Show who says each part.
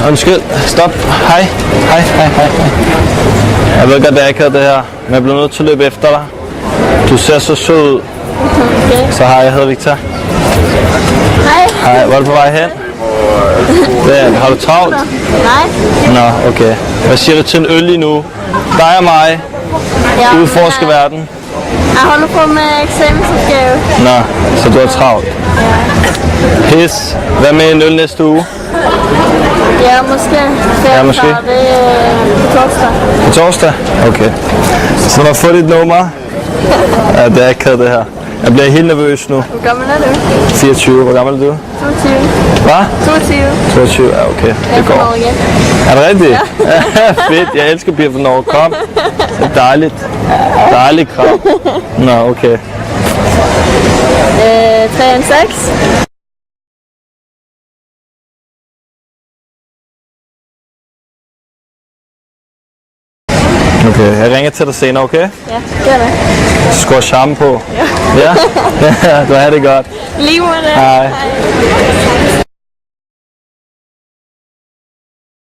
Speaker 1: undskyld. Stop. Hej. Hej. Jeg ved godt, det er ikke det her, men jeg bliver nødt til at løbe efter dig. Du ser så sød ud.
Speaker 2: Okay.
Speaker 1: Så hej, jeg hedder Victor. Hej, hvor er du på vej hen? Har du travlt?
Speaker 2: Nej.
Speaker 1: Nå, okay. Hvad siger du til en øl lige nu? Dig og mig.
Speaker 2: Ja,
Speaker 1: Udforske verden.
Speaker 2: Jeg holder på med eksamensopgave.
Speaker 1: Nå, så du er travlt. Pis. Hvad med en øl næste uge?
Speaker 2: Ja, måske.
Speaker 1: Ja, måske.
Speaker 2: Det på torsdag.
Speaker 1: På torsdag? Okay. Så du har fået dit nummer? Ja, det er ikke ked det her. Jeg bliver helt nervøs nu.
Speaker 2: Hvor gammel er du?
Speaker 1: 24. Hvor gammel er du?
Speaker 2: 22.
Speaker 1: Hvad?
Speaker 2: 22.
Speaker 1: 22, ja okay. Det går. Er det rigtigt? Ja. Fedt, jeg elsker piger fra Norge. Kom. Det er dejligt. Dejligt krav. Nå, okay.
Speaker 2: 3 og 6.
Speaker 1: Okay, jeg ringer til dig senere, okay?
Speaker 2: Ja, det er det.
Speaker 1: Så skal jeg charme på. Ja? Ja, du har det godt.
Speaker 2: Lige måde.
Speaker 1: Hej.